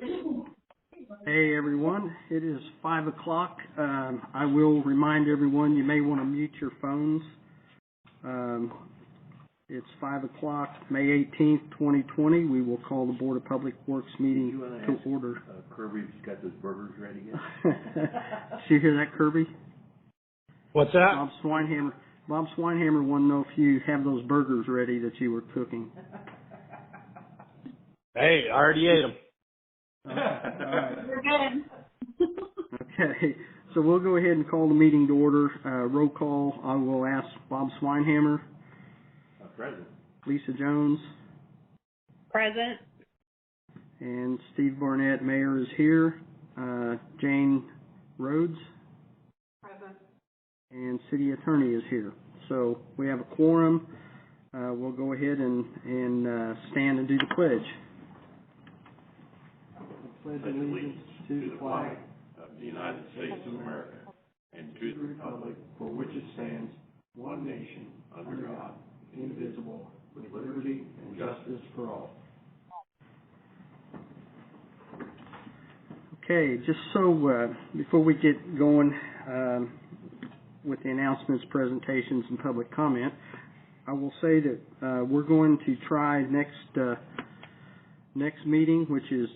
Hey everyone, it is 5 o'clock. I will remind everyone you may want to mute your phones. It's 5 o'clock, May 18th, 2020. We will call the Board of Public Works meeting to order. Kirby's got those burgers ready yet? Did you hear that, Kirby? What's that? Bob Swinhammer wanted to know if you have those burgers ready that you were cooking. Hey, I already ate them. All right. We're good. Okay, so we'll go ahead and call the meeting to order. Roll call, I will ask Bob Swinhammer. Present. Lisa Jones. Present. And Steve Barnett, Mayor, is here. Jane Rhodes. Present. And City Attorney is here. So we have a quorum. We'll go ahead and stand and do the pledge. Pledge allegiance to the flag of the United States of America and to the republic for which it stands, one nation, under God, indivisible, with liberty and justice for all. Okay, just so before we get going with the announcements, presentations, and public comment, I will say that we're going to try next meeting, which is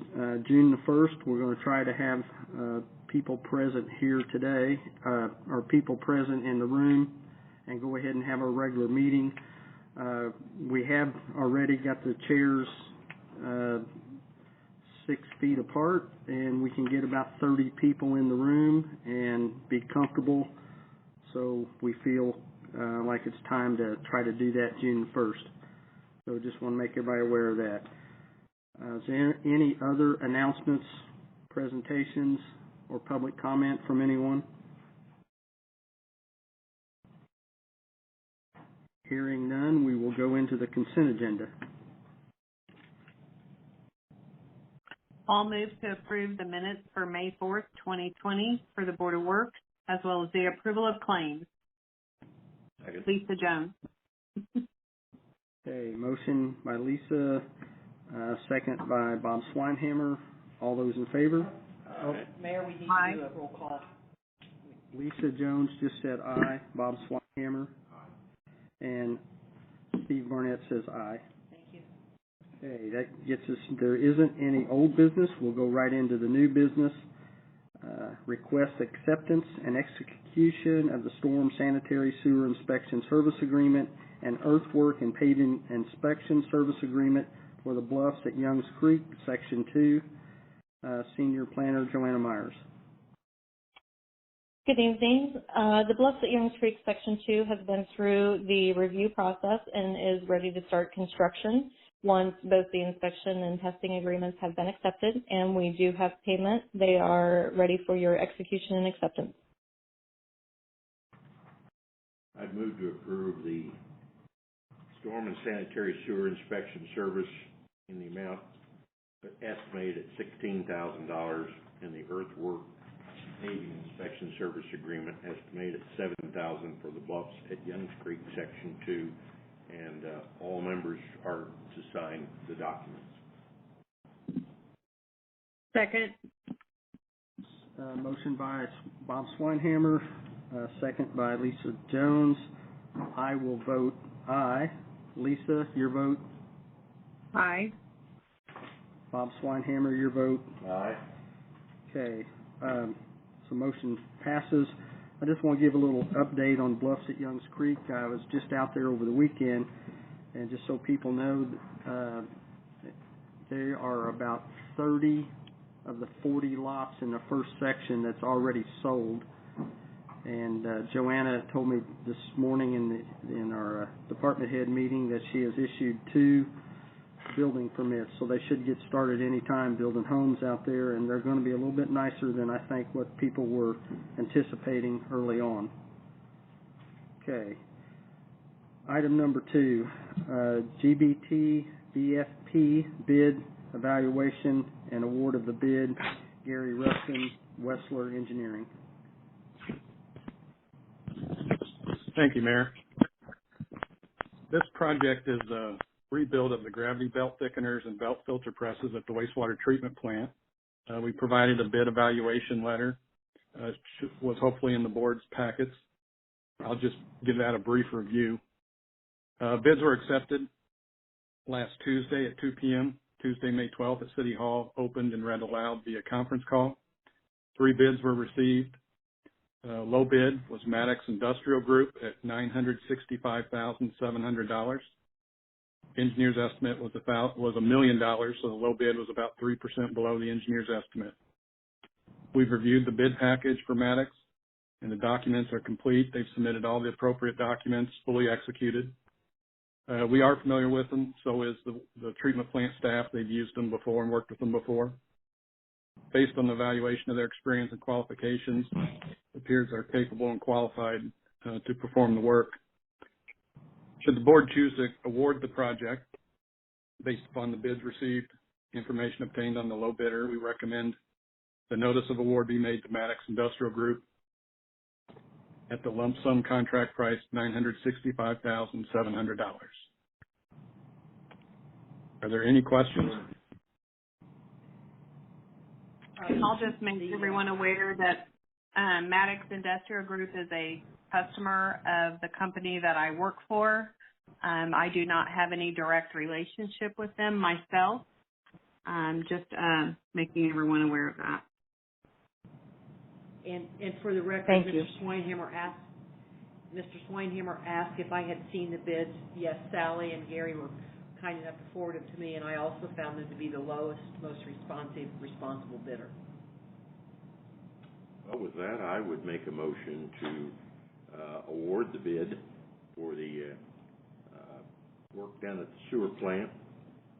June the 1st. We're going to try to have people present here today, or people present in the room, and go ahead and have our regular meeting. We have already got the chairs 6 feet apart, and we can get about 30 people in the room and be comfortable. So we feel like it's time to try to do that June 1st. So just want to make everybody aware of that. Is there any other announcements, presentations, or public comment from anyone? Hearing none, we will go into the consent agenda. I'll move to approve the minutes for May 4th, 2020 for the Board of Works, as well as the approval of claims. Second. Lisa Jones. Okay, motion by Lisa, second by Bob Swinhammer. All those in favor? Mayor, we need Aye. to do a roll call. Lisa Jones just said aye. Bob Swinhammer. And Steve Barnett says aye. Thank you. Okay, that gets us, there isn't any old business. We'll go right into the new business. Request acceptance and execution of the Storm Sanitary Sewer Inspection Service Agreement and Earthwork and Paving Inspection Service Agreement for the Bluffs at Youngs Creek, Section 2. Senior Planner Joanna Myers. Good evening. The Bluffs at Youngs Creek Section 2 has been through the review process and is ready to start construction once both the inspection and testing agreements have been accepted, and we do have payment. They are ready for your execution and acceptance. I'd move to approve the Storm and Sanitary Sewer Inspection Service in the amount estimated at $16,000 and the Earthwork Paving Inspection Service Agreement estimated at $7,000 for the Bluffs at Youngs Creek Section 2, and all members are to sign the documents. Second. Motion by Bob Swinhammer, second by Lisa Jones. I will vote aye. Lisa, your vote? Aye. Bob Swinhammer, your vote? Aye. Okay, so motion passes. I just want to give a little update on Bluffs at Youngs Creek. I was just out there over the weekend, and just so people know, there are about 30 of the 40 lots in the first section that's already sold. And Joanna told me this morning in our department head meeting that she has issued 2 building permits, so they should get started any time building homes out there, and they're going to be a little bit nicer than I think what people were anticipating early on. Okay. Item number 2, GBT BFP bid evaluation and award of the bid, Gary Rustin, Wessler Engineering. Thank you, Mayor. This project is a rebuild of the gravity belt thickeners and belt filter presses at the wastewater treatment plant. We provided a bid evaluation letter. Was hopefully in the board's packets. I'll just give that a brief review. Bids were accepted last Tuesday at 2 p.m., Tuesday, May 12th at City Hall, opened and read aloud via conference call. 3 bids were received. Low bid was Maddox Industrial Group at $965,700. Engineer's estimate was $1 million, so the low bid was about 3% below the engineer's estimate. We've reviewed the bid package for Maddox, and the documents are complete. They've submitted all the appropriate documents, fully executed. We are familiar with them, so is the treatment plant staff. They've used them before and worked with them before. Based on the evaluation of their experience and qualifications, it appears they're capable and qualified to perform the work. Should the board choose to award the project based upon the bids received, information obtained on the low bidder, we recommend the notice of award be made to Maddox Industrial Group at the lump sum contract price, $965,700. Are there any questions? I'll just make everyone aware that Maddox Industrial Group is a customer of the company that I work for. I do not have any direct relationship with them myself. Just making everyone aware of that. And for the record, Thank Mr. you. Mr. Swineheimer asked if I had seen the bids. Yes, Sally and Gary were kind enough to forward them to me, and I also found them to be the lowest, most responsible bidder. Well, with that, I would make a motion to award the bid for the work down at the sewer plant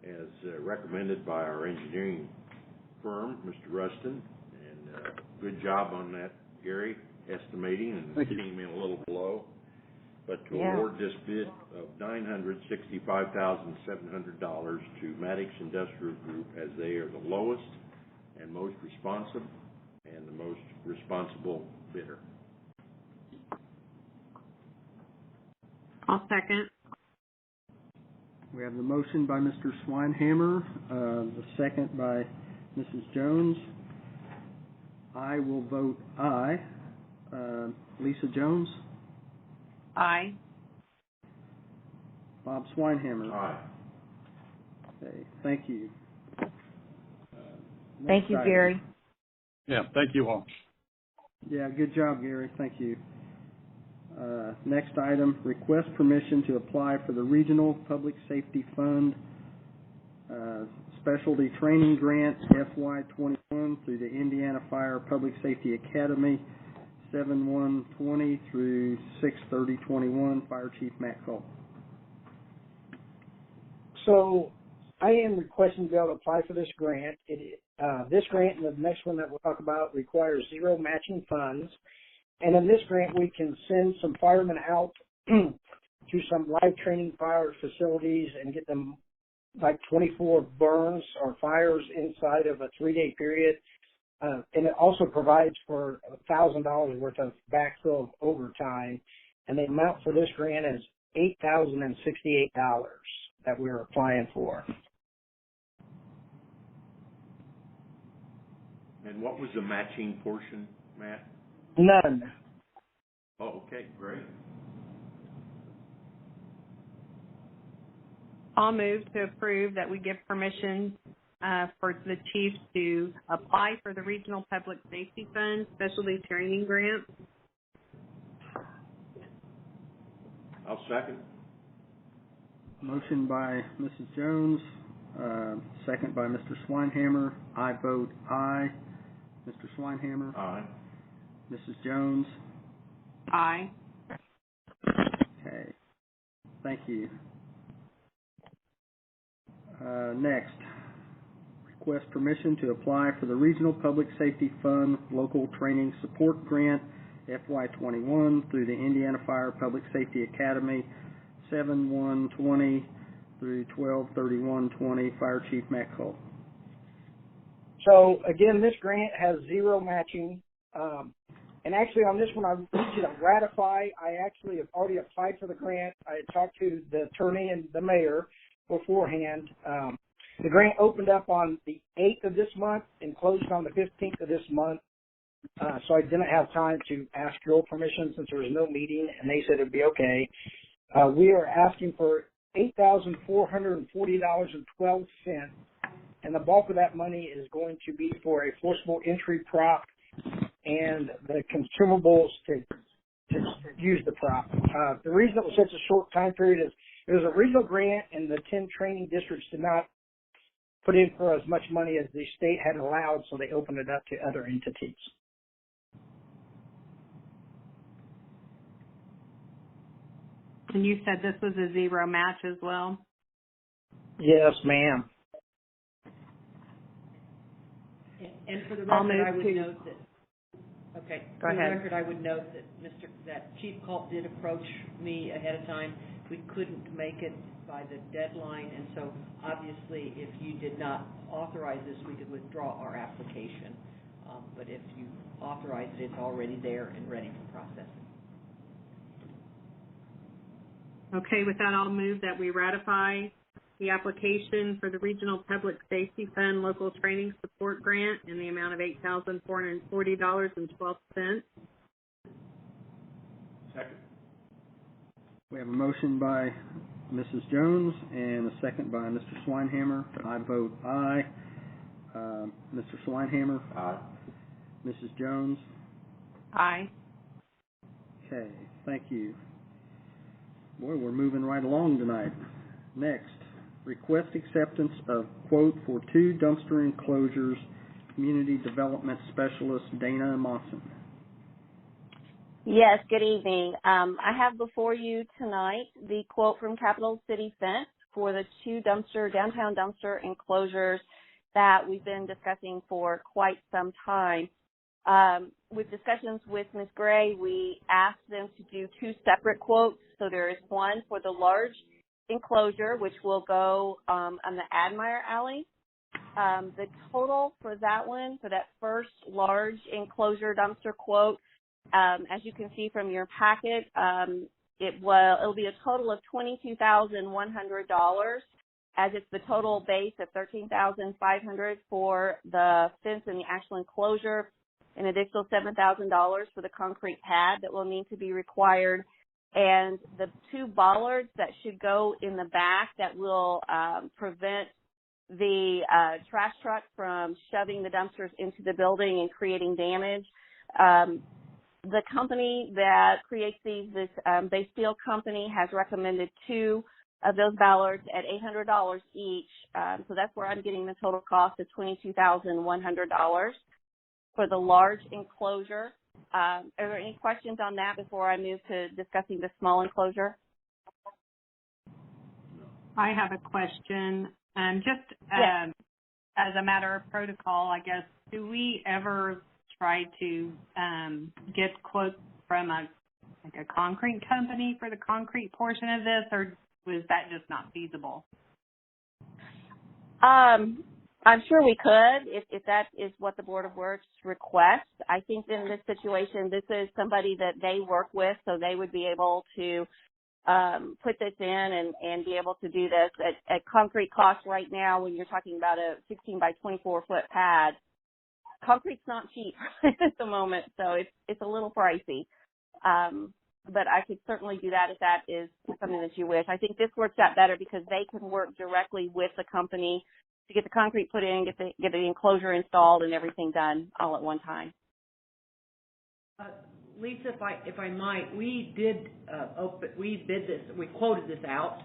as recommended by our engineering firm, Mr. Rustin. And good job on that, Gary, estimating, and came in a little below. But to award this bid of $965,700 to Maddox Industrial Group, as they are the lowest and most responsive and the most responsible bidder. I'll second. We have the motion by Mr. Swineheimer, the second by Mrs. Jones. I will vote aye. Lisa Jones? Aye. Bob Swineheimer? Aye. Okay, thank you. Thank you, Gary. Yeah, thank you all. Yeah, good job, Gary. Thank you. Next item, request permission to apply for the Regional Public Safety Fund Specialty Training Grant FY21 through the Indiana Fire Public Safety Academy, 7/1/20 through 6/30/21. Fire Chief Matt Cole. So I am requesting to be able to apply for this grant. This grant and the next one that we'll talk about requires zero matching funds. And in this grant, we can send some firemen out to some live training fire facilities and get them like 24 burns or fires inside of a 3-day period. And it also provides for $1,000 worth of backfill of overtime. And the amount for this grant is $8,068 that we're applying for. And what was the matching portion, Matt? None. Oh, okay, great. I'll move to approve that we give permission for the chief to apply for the Regional Public Safety Fund Specialty Training Grant. I'll second. Motion by Mrs. Jones, second by Mr. Swineheimer. I vote aye. Mr. Swineheimer? Aye. Mrs. Jones? Aye. Okay. Thank you. Next, request permission to apply for the Regional Public Safety Fund Local Training Support Grant FY21 through the Indiana Fire Public Safety Academy, 7/1/20 through 12/31/20. Fire Chief Matt Cole. So again, this grant has zero matching. And actually on this one, I need you to ratify. I actually have already applied for the grant. I talked to the attorney and the mayor beforehand. The grant opened up on the 8th of this month and closed on the 15th of this month. So I didn't have time to ask your permission since there was no meeting, and they said it would be okay. We are asking for $8,440.12, and the bulk of that money is going to be for a forcible entry prop and the consumables to use the prop. The reason it was such a short time period is it was a regional grant, and the 10 training districts did not put in for as much money as the state had allowed, so they opened it up to other entities. And you said this was a zero match as well? Yes, ma'am. And for the record, I would note that. Okay. Go For the ahead. record, I would note that Chief Culp did approach me ahead of time. We couldn't make it by the deadline, and so obviously, if you did not authorize this, we could withdraw our application. But if you authorize it, it's already there and ready for processing. Okay, with that, I'll move that we ratify the application for the Regional Public Safety Fund Local Training Support Grant in the amount of $8,440.12. Second. We have a motion by Mrs. Jones and a second by Mr. Swineheimer. I vote aye. Mr. Swineheimer? Aye. Mrs. Jones? Aye. Okay, thank you. Boy, we're moving right along tonight. Next, request acceptance of quote for 2 dumpster enclosures, Community Development Specialist Dana Monson. Yes, good evening. I have before you tonight the quote from Capital City Fence for the 2 downtown dumpster enclosures that we've been discussing for quite some time. With discussions with Ms. Gray, we asked them to do 2 separate quotes. So there is one for the large enclosure, which will go on the Admire Alley. The total for that one, for that first large enclosure dumpster quote, as you can see from your packet, it'll be a total of $22,100, as it's the total base of $13,500 for the fence and the actual enclosure, an additional $7,000 for the concrete pad that will need to be required, and the 2 bollards that should go in the back that will prevent the trash truck from shoving the dumpsters into the building and creating damage. The company that creates these, this Bay Steel company, has recommended 2 of those bollards at $800 each. So that's where I'm getting the total cost of $22,100 for the large enclosure. Are there any questions on that before I move to discussing the small enclosure? I have a question. Just Yes. As a matter of protocol, I guess, do we ever try to get quotes from a concrete company for the concrete portion of this, or was that just not feasible? I'm sure we could if that is what the Board of Works requests. I think in this situation, this is somebody that they work with, so they would be able to put this in and be able to do this at concrete cost right now. When you're talking about a 16 by 24 foot pad, concrete's not cheap at the moment, so it's a little pricey. But I could certainly do that if that is something that you wish. I think this works out better because they can work directly with the company to get the concrete put in, get the enclosure installed, and everything done all at one time. Lisa, if I might, we did bid this, we quoted this out,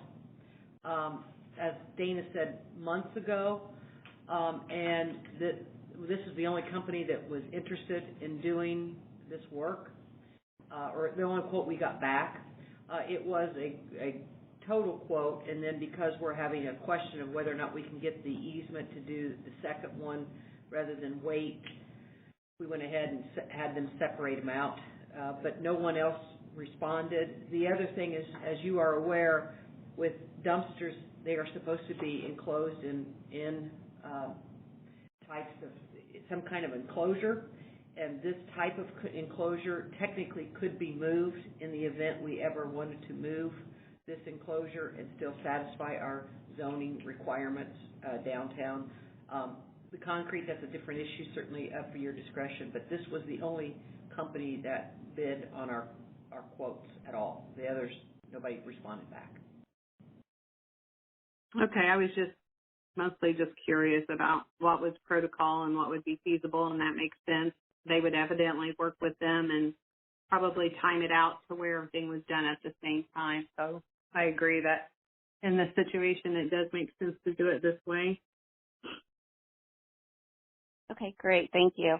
as Dana said, months ago, and this is the only company that was interested in doing this work, or the only quote we got back. It was a total quote, and then because we're having a question of whether or not we can get the easement to do the second one rather than wait, we went ahead and had them separate them out, but no one else responded. The other thing is, as you are aware, with dumpsters, they are supposed to be enclosed in types of some kind of enclosure, and this type of enclosure technically could be moved in the event we ever wanted to move this enclosure and still satisfy our zoning requirements downtown. The concrete, that's a different issue, certainly up for your discretion, but this was the only company that bid on our quotes at all. The others, nobody responded back. Okay, I was just mostly just curious about what was protocol and what would be feasible, and that makes sense. They would evidently work with them and probably time it out to where everything was done at the same time. So I agree that in this situation it does make sense to do it this way. Okay, great. Thank you.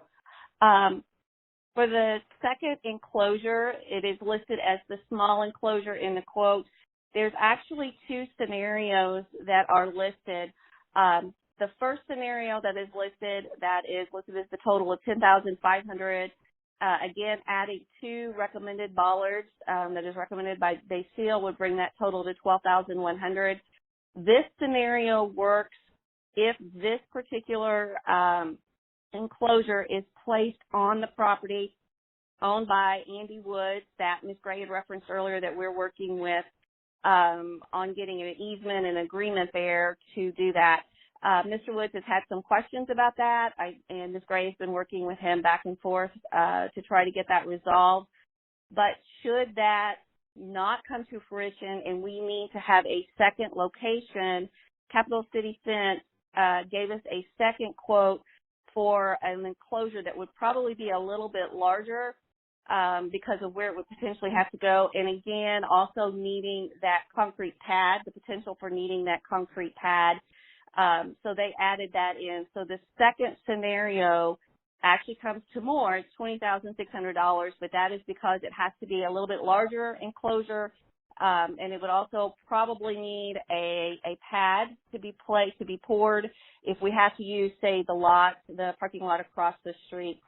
For the second enclosure, it is listed as the small enclosure in the quote. There's actually two scenarios that are listed. The first scenario that is listed as the total of $10,500. Again, adding 2 recommended bollards that is recommended by Bay Steel would bring that total to $12,100. This scenario works if this particular enclosure is placed on the property owned by Andy Woods that Ms. Gray had referenced earlier that we're working with on getting an easement and agreement there to do that. Mr. Woods has had some questions about that, and Ms. Gray has been working with him back and forth to try to get that resolved. But should that not come to fruition and we need to have a second location, Capital City Fence gave us a second quote for an enclosure that would probably be a little bit larger because of where it would potentially have to go. And again, also needing that concrete pad, the potential for needing that concrete pad. So they added that in. So the second scenario actually comes to more. It's $20,600, but that is because it has to be a little bit larger enclosure, and it would also probably need a pad to be poured if we have to use, say, the parking lot across the street.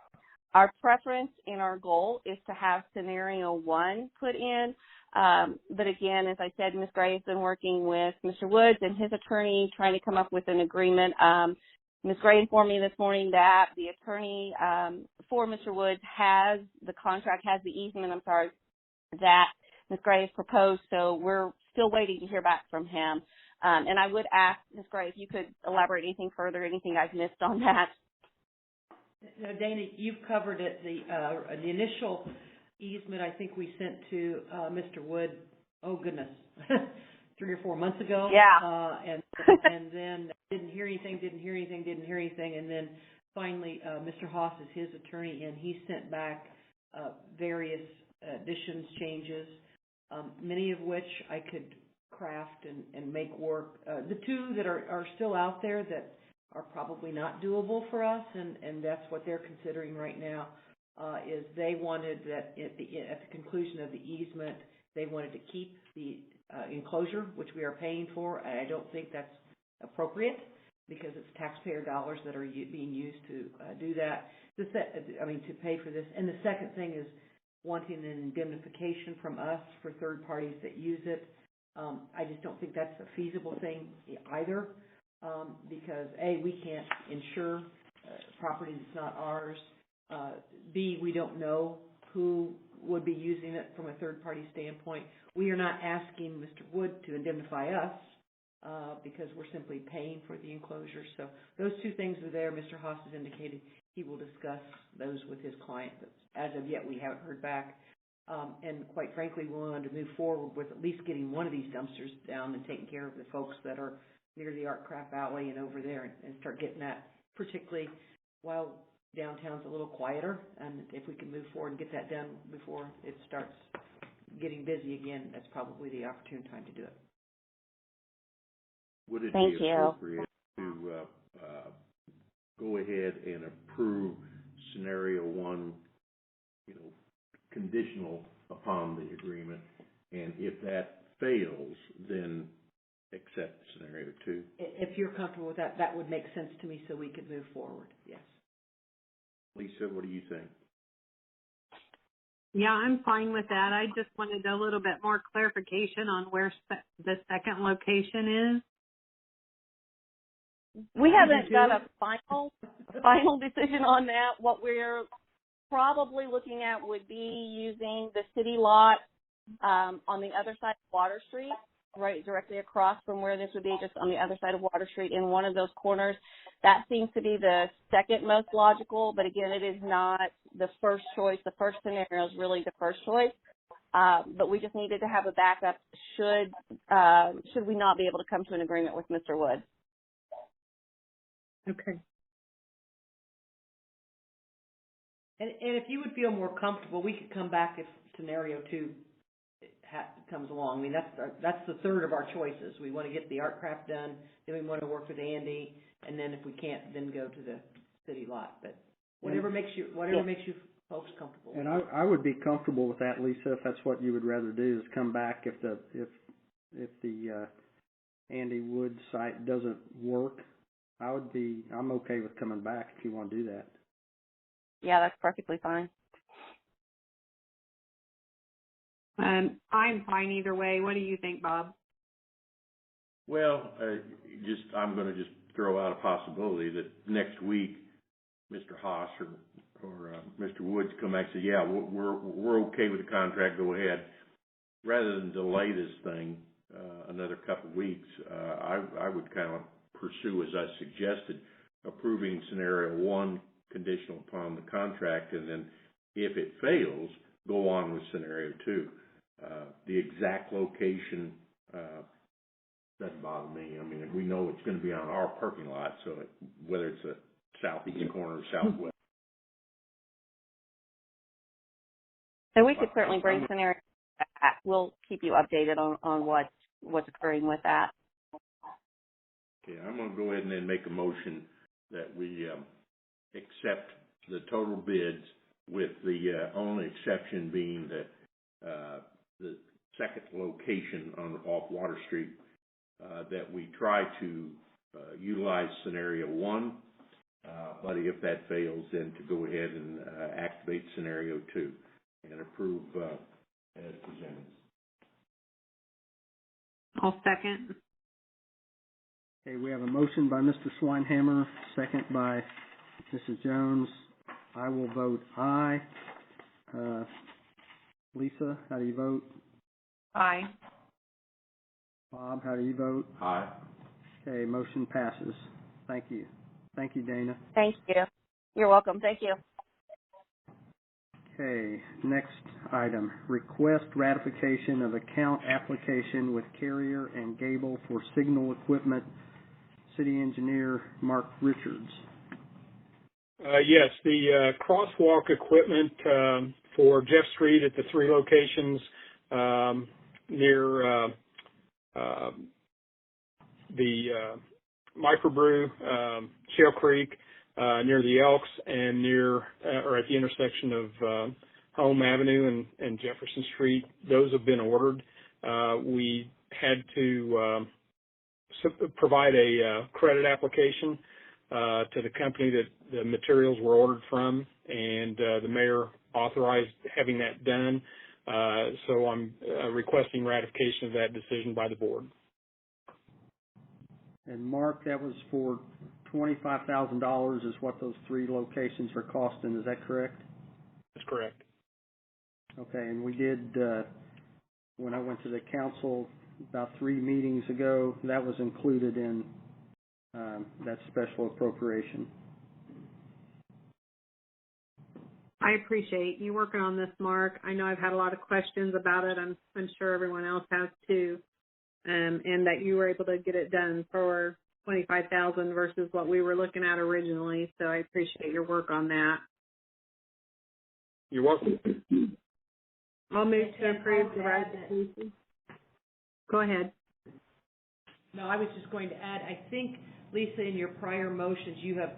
Our preference and our goal is to have scenario 1 put in. But again, as I said, Ms. Gray has been working with Mr. Woods and his attorney trying to come up with an agreement. Ms. Gray informed me this morning that the attorney for Mr. Woods has the easement, that Ms. Gray has proposed, so we're still waiting to hear back from him. And I would ask Ms. Gray if you could elaborate anything further, anything I've missed on that. Now, Dana, you've covered it. The initial easement I think we sent to Mr. Wood, 3 or 4 months ago. Yeah. And then didn't hear anything, and then finally Mr. Haas is his attorney, and he sent back various additions, changes, many of which I could craft and make work. The 2 that are still out there that are probably not doable for us, and that's what they're considering right now, is they wanted that at the conclusion of the easement, they wanted to keep the enclosure, which we are paying for. I don't think that's appropriate because it's taxpayer dollars that are being used to do that, to pay for this. And the second thing is wanting an indemnification from us for third parties that use it. I just don't think that's a feasible thing either. Because A, we can't insure property that's not ours. B, we don't know who would be using it from a third-party standpoint. We are not asking Mr. Wood to indemnify us because we're simply paying for the enclosure. So those 2 things are there. Mr. Haas has indicated he will discuss those with his client, but as of yet we haven't heard back. And quite frankly, we wanted to move forward with at least getting one of these dumpsters down and taking care of the folks that are near the Art Craft Alley and over there, and start getting that, particularly while downtown's a little quieter. And if we can move forward and get that done before it starts getting busy again, that's probably the opportune time to do it. Would it be appropriate to go ahead and approve scenario 1, conditional upon the agreement, and if that fails, then accept scenario 2? If you're comfortable with that, that would make sense to me, so we could move forward. Yes. Lisa, what do you think? Yeah, I'm fine with that. I just wanted a little bit more clarification on where the second location is. We haven't got a final decision on that. What we're probably looking at would be using the city lot on the other side of Water Street, right directly across from where this would be, just on the other side of Water Street in one of those corners. That seems to be the second most logical, but again, it is not the first choice. The first scenario is really the first choice. But we just needed to have a backup should we not be able to come to an agreement with Mr. Wood. Okay. And if you would feel more comfortable, we could come back if scenario 2 comes along. I mean, that's the third of our choices. We want to get the art craft done, then we want to work with Andy, and then if we can't, then go to the city lot. But whatever makes you folks comfortable. And I would be comfortable with that, Lisa, if that's what you would rather do, is come back if the Andy Wood site doesn't work. I'm okay with coming back if you want to do that. Yeah, that's perfectly fine. I'm fine either way. What do you think, Bob? Well, I'm going to just throw out a possibility that next week, Mr. Haas or Mr. Woods come back and say, yeah, we're okay with the contract, go ahead. Rather than delay this thing another couple of weeks, I would kind of pursue, as I suggested, approving scenario 1 conditional upon the contract, and then if it fails, go on with scenario 2. The exact location doesn't bother me. I mean, we know it's going to be on our parking lot, so whether it's a southeast corner or southwest. So we could certainly bring scenario back. We'll keep you updated on what's occurring with that. Okay, I'm going to go ahead and then make a motion that we accept the total bids, with the only exception being that the second location off Water Street, that we try to utilize scenario 1, but if that fails, then to go ahead and activate scenario 2 and approve as presented. I'll second. Okay, we have a motion by Mr. Schweinhammer, second by Mrs. Jones. I will vote aye. Lisa, how do you vote? Aye. Bob, how do you vote? Aye. Okay, motion passes. Thank you. Thank you, Dana. Thank you. You're welcome. Thank you. Okay, next item, request ratification of account application with Carrier and Gable for signal equipment. City Engineer Mark Richards. Yes, the crosswalk equipment for Jeff Street at the 3 locations near the microbrew, Shale Creek, near the Elks, and or at the intersection of Home Avenue and Jefferson Street. Those have been ordered. We had to provide a credit application to the company that the materials were ordered from, and the mayor authorized having that done. So I'm requesting ratification of that decision by the board. And Mark, that was for $25,000 is what those 3 locations are costing. Is that correct? That's correct. Okay, and we did, when I went to the council about 3 meetings ago, that was included in that special appropriation. I appreciate you working on this, Mark. I know I've had a lot of questions about it. I'm sure everyone else has too. And that you were able to get it done for $25,000 versus what we were looking at originally. So I appreciate your work on that. You're welcome. I'll move to approve the ratification. Go ahead. No, I was just going to add, I think, Lisa, in your prior motions, you have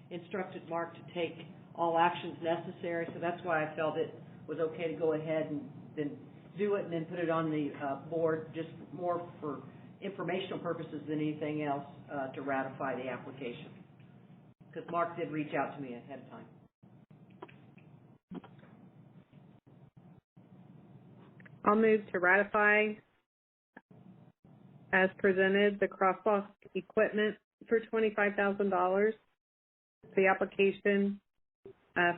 instructed Mark to take all actions necessary, so that's why I felt it was okay to go ahead and then do it and then put it on the board, just more for informational purposes than anything else, to ratify the application. Because Mark did reach out to me ahead of time. I'll move to ratify as presented the crosswalk equipment for $25,000, the application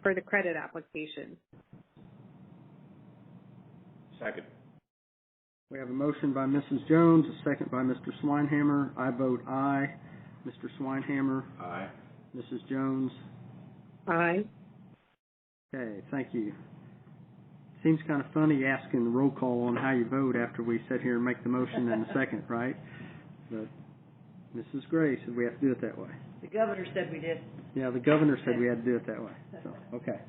for the credit application. Second. We have a motion by Mrs. Jones, a second by Mr. Swineham. I vote aye. Mr. Swineham. Aye. Mrs. Jones. Aye. Okay, thank you. Seems kind of funny asking the roll call on how you vote after we sit here and make the motion in a second, right? But Mrs. Gray said we have to do it that way. The governor said we did. Yeah, the governor said we had to do it that way. So, okay.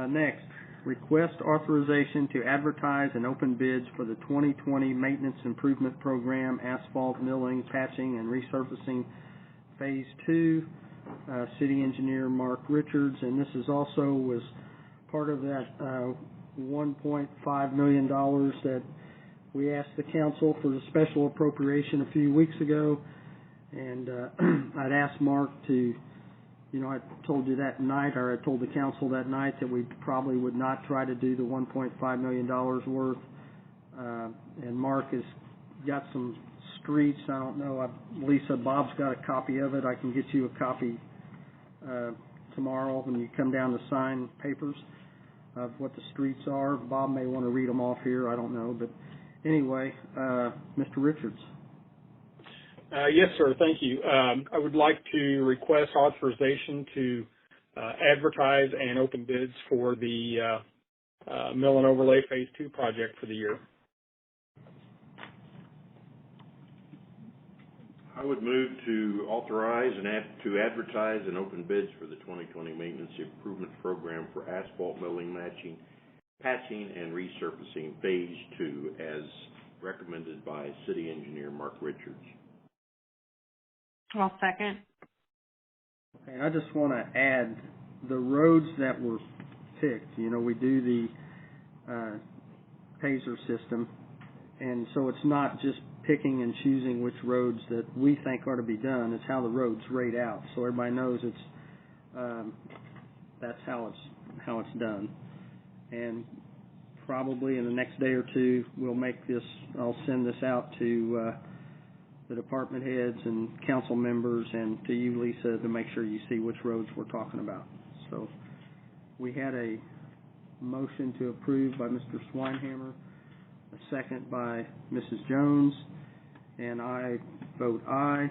Next, request authorization to advertise and open bids for the 2020 Maintenance Improvement Program, asphalt milling, patching, and resurfacing Phase 2. City Engineer Mark Richards, and this is also was part of that $1.5 million that we asked the council for the special appropriation a few weeks ago. And I'd asked Mark to, I told you that night, or I told the council that night that we probably would not try to do the $1.5 million worth. And Mark has got some streets. I don't know. Lisa, Bob's got a copy of it. I can get you a copy tomorrow when you come down to sign papers of what the streets are. Bob may want to read them off here. I don't know. But anyway, Mr. Richards. Yes, sir. Thank you. I would like to request authorization to advertise and open bids for the Mill and Overlay Phase 2 project for the year. I would move to authorize and to advertise and open bids for the 2020 Maintenance Improvement Program for asphalt milling, patching, and resurfacing Phase 2 as recommended by City Engineer Mark Richards. I'll second. Okay, I just want to add the roads that were picked. We do the Pacer system, and so it's not just picking and choosing which roads that we think are to be done. It's how the roads rate out, so everybody knows that's how it's done. And probably in the next day or two, we'll make this. I'll send this out to the department heads and council members, and to you, Lisa, to make sure you see which roads we're talking about. So we had a motion to approve by Mr. Swineham, a second by Mrs. Jones, and I vote aye.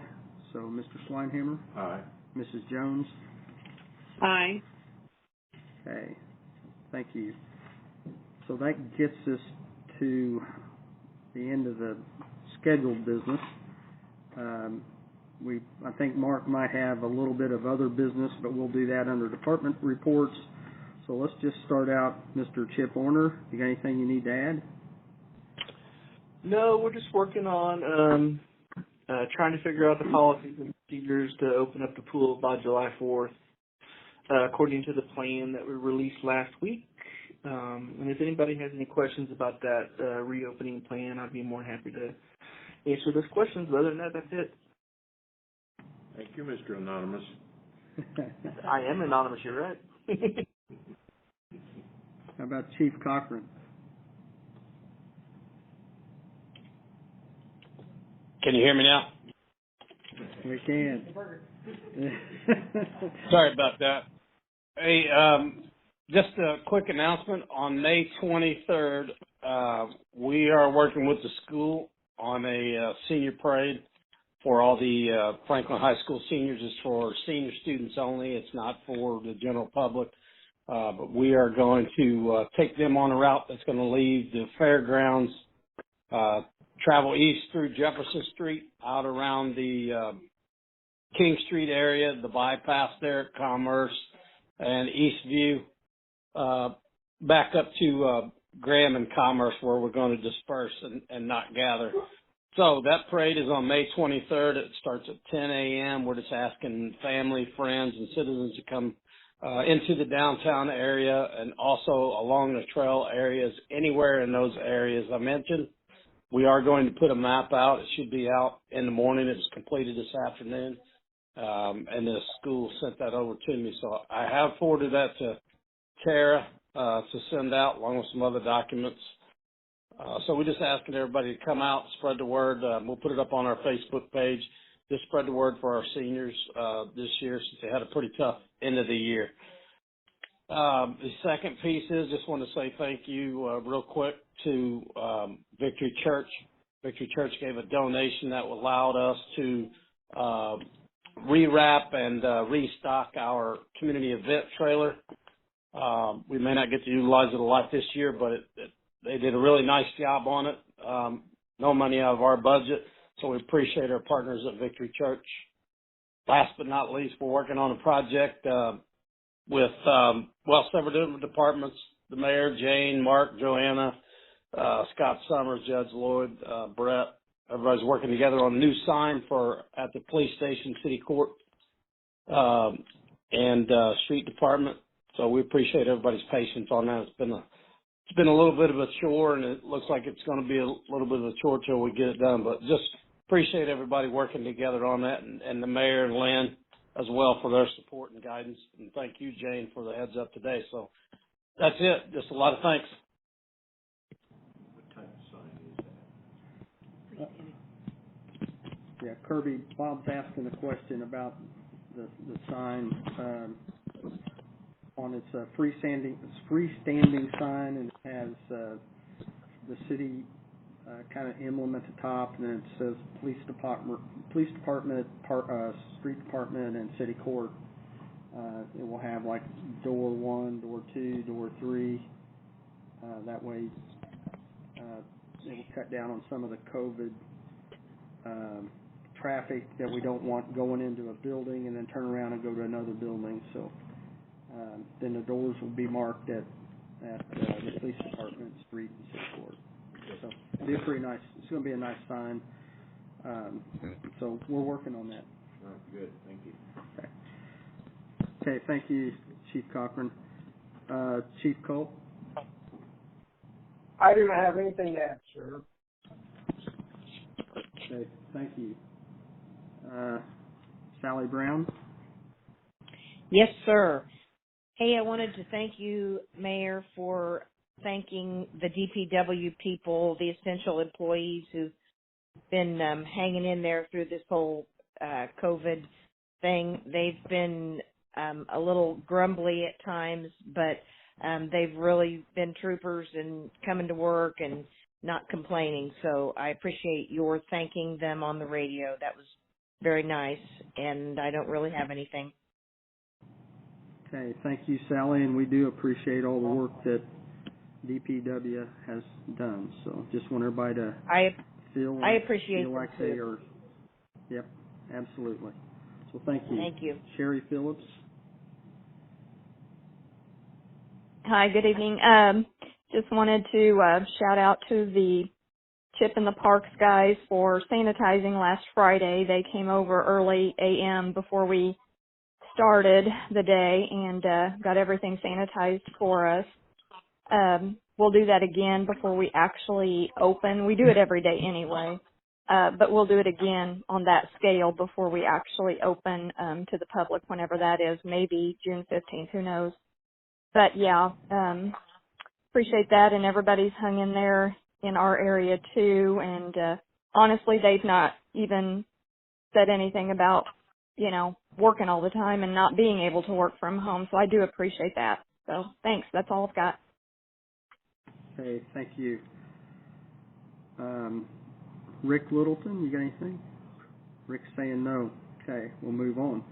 So Mr. Swineham? Aye. Mrs. Jones? Aye. Okay. Thank you. So that gets us to the end of the scheduled business. I think Mark might have a little bit of other business, but we'll do that under department reports. So let's just start out, Mr. Chip Orner. You got anything you need to add? No, we're just working on trying to figure out the policies and procedures to open up the pool by July 4th, according to the plan that we released last week. And if anybody has any questions about that reopening plan, I'd be more than happy to answer those questions. But other than that, that's it. Thank you, Mr. Anonymous. I am anonymous, you're right. How about Chief Cochran? Can you hear me now? We can. Sorry about that. Hey, just a quick announcement. On May 23rd, we are working with the school on a senior parade for all the Franklin High School seniors. It's for senior students only. It's not for the general public. But we are going to take them on a route that's going to leave the fairgrounds, travel east through Jefferson Street, out around the King Street area, the bypass there at Commerce and Eastview, back up to Graham and Commerce, where we're going to disperse and not gather. So that parade is on May 23rd. It starts at 10 a.m. We're just asking family, friends, and citizens to come into the downtown area and also along the trail areas, anywhere in those areas I mentioned. We are going to put a map out. It should be out in the morning. It was completed this afternoon, and the school sent that over to me. So I have forwarded that to Tara to send out along with some other documents. So we're just asking everybody to come out, spread the word. We'll put it up on our Facebook page. Just spread the word for our seniors this year, since they had a pretty tough end of the year. The second piece is just want to say thank you real quick to Victory Church. Victory Church gave a donation that allowed us to rewrap and restock our community event trailer. We may not get to utilize it a lot this year, but they did a really nice job on it. No money out of our budget, so we appreciate our partners at Victory Church. Last but not least, we're working on a project with several different departments: the mayor, Jane, Mark, Joanna, Scott Summers, Judge Lloyd, Brett. Everybody's working together on a new sign at the police station, city court, and street department. So we appreciate everybody's patience on that. It's been a little bit of a chore, and it looks like it's going to be a little bit of a chore till we get it done. But just appreciate everybody working together on that, and the mayor and Lynn as well for their support and guidance. And thank you, Jane, for the heads up today. So that's it. Just a lot of thanks. What type of sign is that? Yeah, Kirby, Bob's asking a question about the sign. It's a freestanding sign, and it has the city kind of emblem at the top, and then it says police department, street department, and city court. It will have like door 1, door 2, door 3. That way, it will cut down on some of the COVID traffic that we don't want going into a building and then turn around and go to another building. So then the doors will be marked at the police department, street, and city court. So it'll be pretty nice. It's going to be a nice sign. So we're working on that. Oh, good. Thank you. Okay, thank you, Chief Cochran. Chief Cole? I do not have anything to add, sir. Okay, thank you. Sally Brown? Yes, sir. Hey, I wanted to thank you, Mayor, for thanking the DPW people, the essential employees who've been hanging in there through this whole COVID thing. They've been a little grumbly at times, but they've really been troopers and coming to work and not complaining. So I appreciate your thanking them on the radio. That was very nice, and I don't really have anything. Okay, thank you, Sally, and we do appreciate all the work that DPW has done. So just want everybody to feel like they are. Yep, absolutely. So thank you. Thank you. Sherry Phillips. Hi, good evening. Just wanted to shout out to the Chip in the Parks guys for sanitizing last Friday. They came over early a.m. before we started the day and got everything sanitized for us. We'll do that again before we actually open. We do it every day anyway, but we'll do it again on that scale before we actually open to the public, whenever that is, maybe June 15th, who knows. But yeah, appreciate that, and everybody's hung in there in our area too, and honestly, they've not even said anything about, working all the time and not being able to work from home, so I do appreciate that. So thanks, that's all I've got. Okay, thank you. Rick Littleton, you got anything? Rick's saying no. Okay, we'll move on.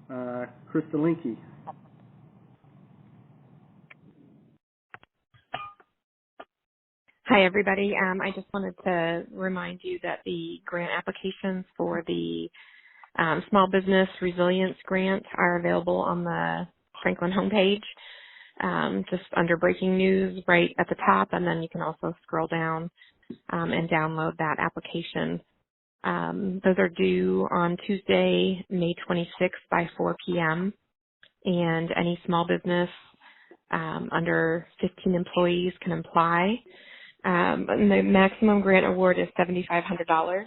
Krista Linke. Hi, everybody. I just wanted to remind you that the grant applications for the Small Business Resilience Grant are available on the Franklin homepage, just under breaking news right at the top, and then you can also scroll down and download that application. Those are due on Tuesday, May 26th by 4 p.m., and any small business under 15 employees can apply. And the maximum grant award is $7,500.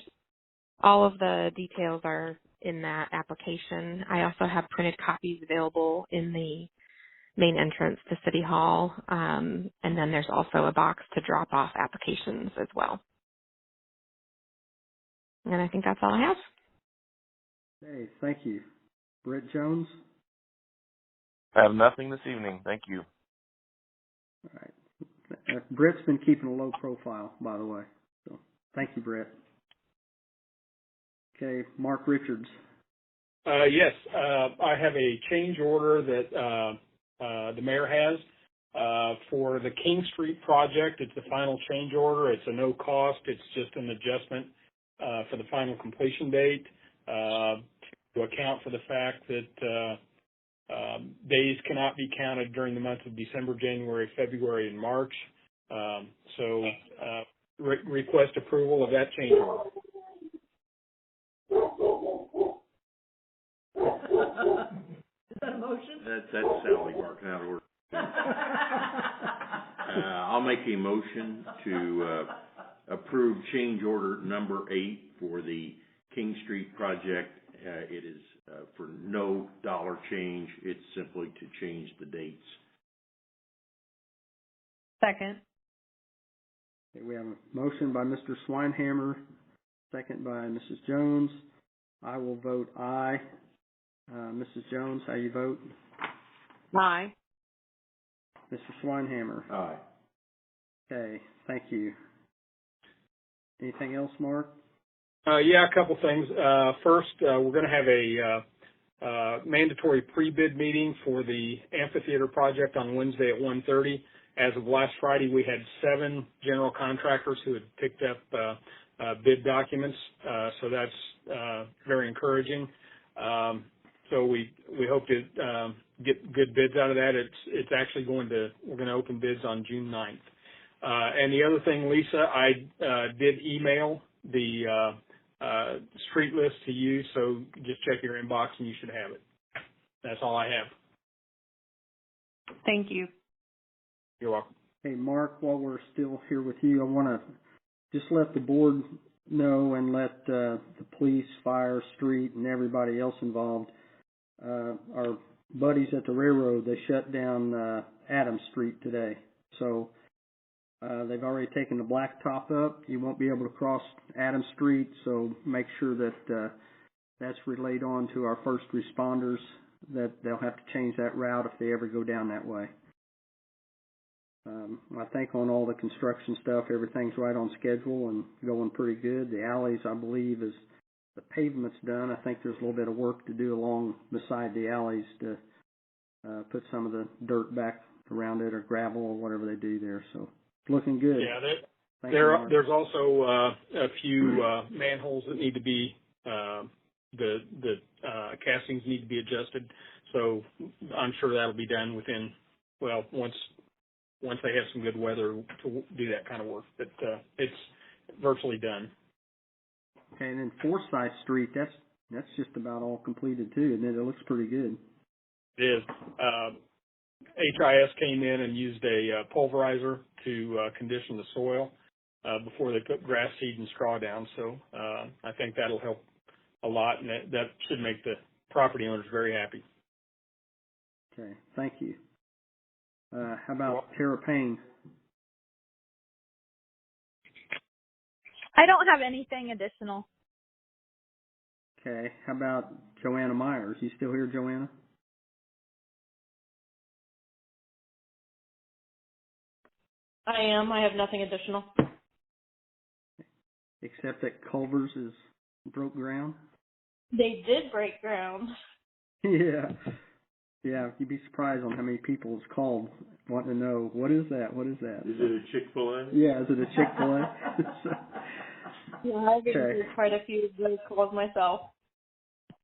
All of the details are in that application. I also have printed copies available in the main entrance to City Hall, and then there's also a box to drop off applications as well. And I think that's all I have. Okay, thank you. Brett Jones. I have nothing this evening. Thank you. All right. Brett's been keeping a low profile, by the way. So thank you, Brett. Okay, Mark Richards. Yes, I have a change order that the mayor has for the King Street project. It's the final change order. It's a no cost. It's just an adjustment for the final completion date to account for the fact that days cannot be counted during the months of December, January, February, and March. So request approval of that change order. Is that a motion? That's Sally working out of order. I'll make a motion to approve change order number 8 for the King Street project. It is for no dollar change. It's simply to change the dates. Second. Okay, we have a motion by Mr. Swinehammer, second by Mrs. Jones. I will vote aye. Mrs. Jones, how you vote? Aye. Mr. Swinehammer? Aye. Okay, thank you. Anything else, Mark? Yeah, a couple things. First, we're going to have a mandatory pre-bid meeting for the amphitheater project on Wednesday at 1:30. As of last Friday, we had 7 general contractors who had picked up bid documents, so that's very encouraging. So we hope to get good bids out of that. It's actually we're going to open bids on June 9th. And the other thing, Lisa, I did email the street list to you, so just check your inbox and you should have it. That's all I have. Thank you. You're welcome. Hey, Mark, while we're still here with you, I want to just let the board know and let the police, fire, street, and everybody else involved. Our buddies at the railroad, they shut down Adams Street today. So they've already taken the blacktop up. You won't be able to cross Adams Street, so make sure that that's relayed on to our first responders, that they'll have to change that route if they ever go down that way. I think on all the construction stuff, everything's right on schedule and going pretty good. The alleys, I believe, is the pavement's done. I think there's a little bit of work to do along beside the alleys to put some of the dirt back around it or gravel or whatever they do there. So it's looking good. Yeah, there's also a few manholes that need to be the castings need to be adjusted. So I'm sure that'll be done within once they have some good weather to do that kind of work. But it's virtually done. Okay, and then Forsyth Street, that's just about all completed too, and it looks pretty good. It is. HIS came in and used a pulverizer to condition the soil before they put grass seed and straw down. So I think that'll help a lot, and that should make the property owners very happy. Okay, thank you. How about Terrapane? I don't have anything additional. Okay, how about Joanna Myers? You still here, Joanna? I am. I have nothing additional. Except that Culver's is broke ground? They did break ground. Yeah. Yeah, you'd be surprised on how many people it's called wanting to know, what is that? What is that? Is it a Chick-fil-A? Yeah, is it a Chick-fil-A? Yeah, I've been through quite a few of those calls myself.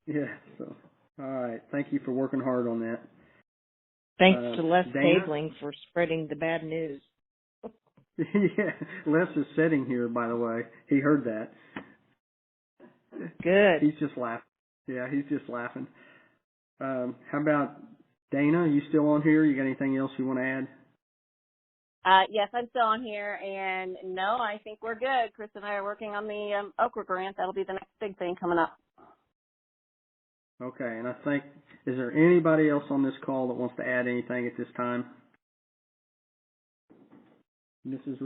Yeah, so, all right. Thank you for working hard on that. Thanks to Les Dana? Tabling for spreading the bad news. Yeah, Les is sitting here, by the way. He heard that. Good. He's just laughing. Yeah, he's just laughing. How about Dana? Are you still on here? You got anything else you want to add? Yes, I'm still on here, and no, I think we're good. Chris and I are working on the Okra grant. That'll be the next big thing coming up. Okay, and I think, is there anybody else on this call that wants to add anything at this time? Mrs.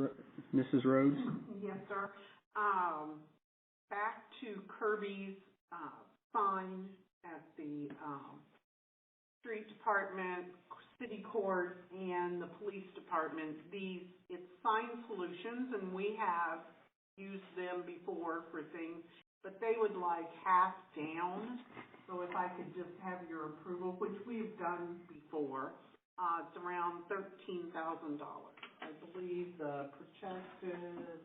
Rhodes? Yes, sir. Back to Kirby's sign at the street department, city court, and the police department. It's Sign Solutions, and we have used them before for things, but they would like half down. So if I could just have your approval, which we've done before, it's around $13,000. I believe the projected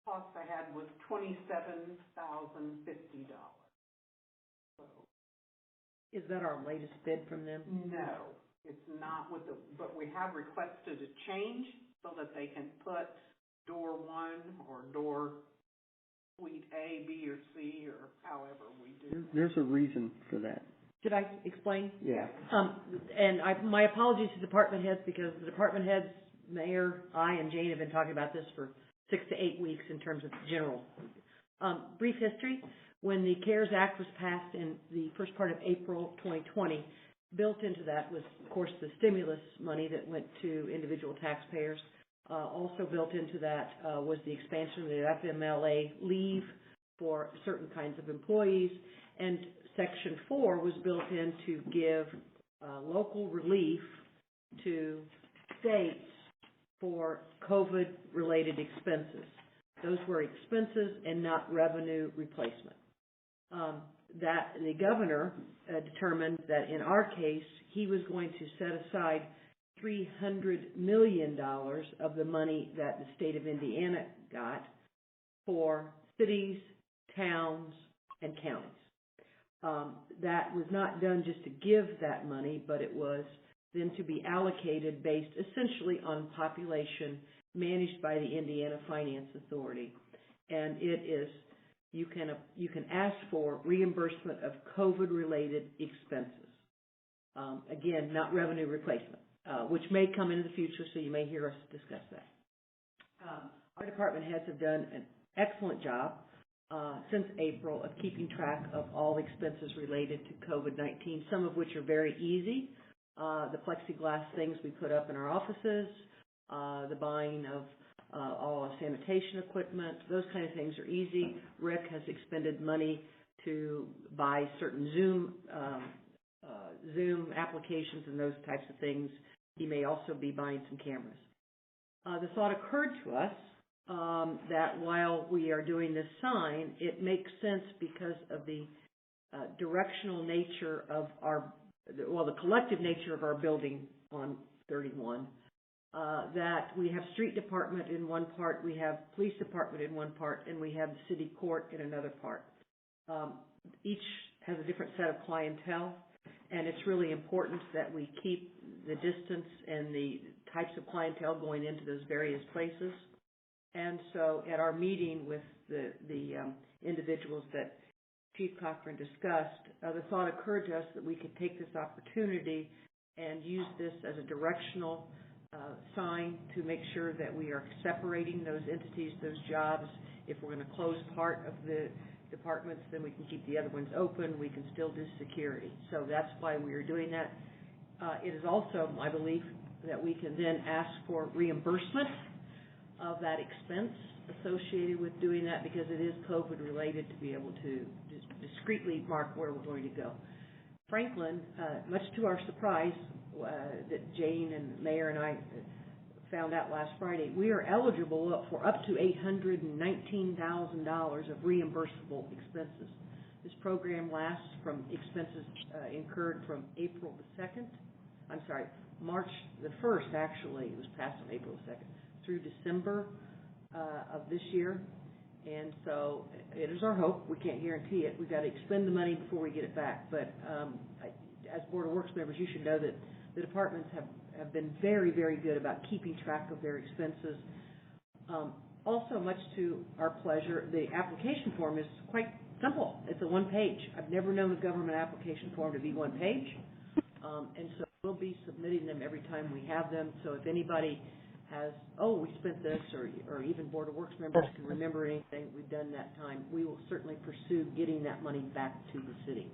cost I had was $27,050. So. Is that our latest bid from them? No, it's not but we have requested a change so that they can put door 1 or door suite A, B, or C, or however we do. There's a reason for that. Should I explain? Yeah. And my apologies to department heads, because the department heads, Mayor, I, and Jane have been talking about this for 6 to 8 weeks in terms of general. Brief history. When the CARES Act was passed in the first part of April 2020, built into that was, of course, the stimulus money that went to individual taxpayers. Also built into that was the expansion of the FMLA leave for certain kinds of employees. And Section 4 was built in to give local relief to states for COVID-related expenses. Those were expenses and not revenue replacement. That the governor determined that in our case, he was going to set aside $300 million of the money that the state of Indiana got for cities, towns, and counties. That was not done just to give that money, but it was then to be allocated based essentially on population managed by the Indiana Finance Authority. And it is, you can ask for reimbursement of COVID-related expenses. Again, not revenue replacement, which may come into the future, so you may hear us discuss that. Our department heads have done an excellent job since April of keeping track of all expenses related to COVID-19, some of which are very easy. The plexiglass things we put up in our offices, the buying of all our sanitation equipment, those kind of things are easy. Rick has expended money to buy certain Zoom applications and those types of things. He may also be buying some cameras. The thought occurred to us that while we are doing this sign, it makes sense because of the directional nature of the collective nature of our building on 31, that we have street department in one part, we have police department in one part, and we have the city court in another part. Each has a different set of clientele, and it's really important that we keep the distance and the types of clientele going into those various places. And so at our meeting with the individuals that Chief Cochran discussed, the thought occurred to us that we could take this opportunity and use this as a directional sign to make sure that we are separating those entities, those jobs. If we're going to close part of the departments, then we can keep the other ones open. We can still do security. So that's why we are doing that. It is also my belief that we can then ask for reimbursement of that expense associated with doing that, because it is COVID related, to be able to discreetly mark where we're going to go. Franklin, much to our surprise, that Jane and Mayor and I found out last Friday, we are eligible for up to $819,000 of reimbursable expenses. This program lasts from expenses incurred from March the 1st, actually. It was passed on April the 2nd, through December of this year. And so it is our hope. We can't guarantee it. We've got to expend the money before we get it back. But as Board of Works members, you should know that the departments have been very, very good about keeping track of their expenses. Also, much to our pleasure, the application form is quite simple. It's a one-page. I've never known a government application form to be one page. And so we'll be submitting them every time we have them. So if anybody has, we spent this, or even Board of Works members can remember anything we've done that time, we will certainly pursue getting that money back to the city.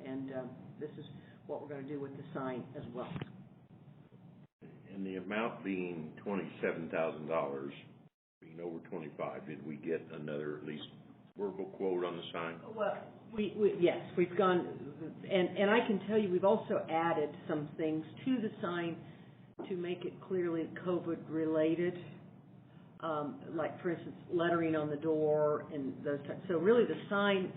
And this is what we're going to do with the sign as well. And the amount being $27,000, being over 25, did we get another at least verbal quote on the sign? Well, yes, we've gone, and I can tell you, we've also added some things to the sign to make it clearly COVID related. Like for instance, lettering on the door and those types. So really the sign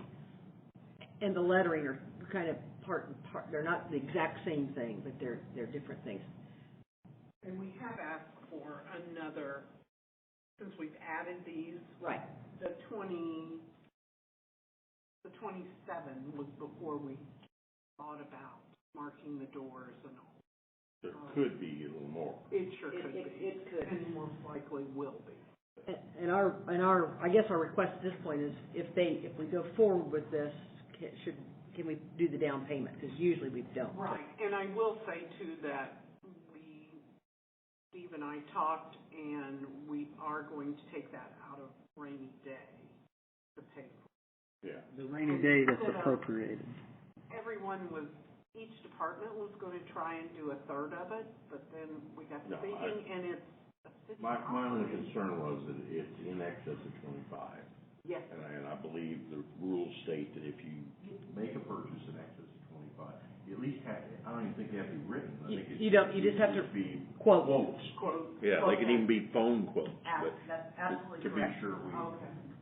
and the lettering are kind of part and part. They're not the exact same thing, but they're different things. And we have asked for another, since we've added these. Right. The 27 was before we thought about marking the doors and all. There could be a little more. It sure could be. It could. And most likely will be. And our I guess our request at this point is if we go forward with this, can we do the down payment? Because usually we don't. Right. And I will say too that Steve and I talked, and we are going to take that out of rainy day to pay for. Yeah. The rainy day that's appropriated. Each department was going to try and do a third of it, but then we got to thinking, and it's a city. My only concern was that it's in excess of 25. Yes. And I believe the rules state that if you make a purchase in excess of 25, you at least have, I don't even think they have to be written. I think you just have to be quote. Quotes. Yeah, they can even be phone quotes. That's absolutely to correct. be sure we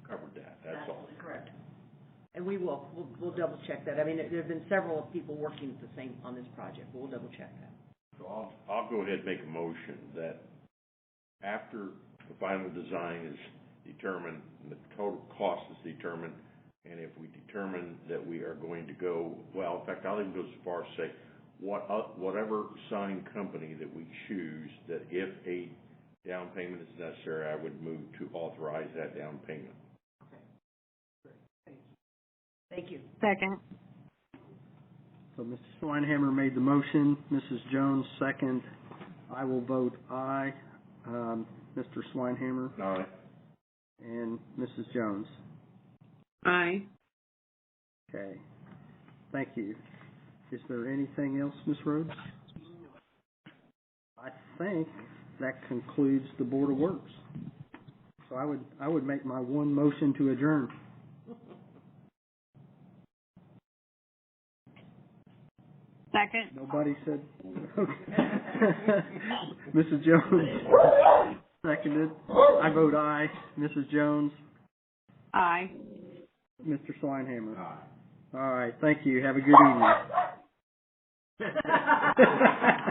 covered that, that's all. Absolutely correct. And we'll double check that. I mean, there have been several people working on this project. We'll double check that. So I'll go ahead and make a motion that after the final design is determined and the total cost is determined, and if we determine that we are going to go, well, in fact, I'll even go so far as to say whatever sign company that we choose, that if a down payment is necessary, I would move to authorize that down payment. Thank you. Second. So Mr. Schweinhammer made the motion. Mrs. Jones second. I will vote aye. Mr. Schweinhammer Aye. and Mrs. Jones. Aye. Okay. Thank you. Is there anything else, Ms. Rhodes? I think that concludes the Board of Works. So I would make my one motion to adjourn. Second. Nobody said. Mrs. Jones seconded. I vote aye. Mrs. Jones. Aye. Mr. Schweinhammer. Aye. All right. Thank you. Have a good evening.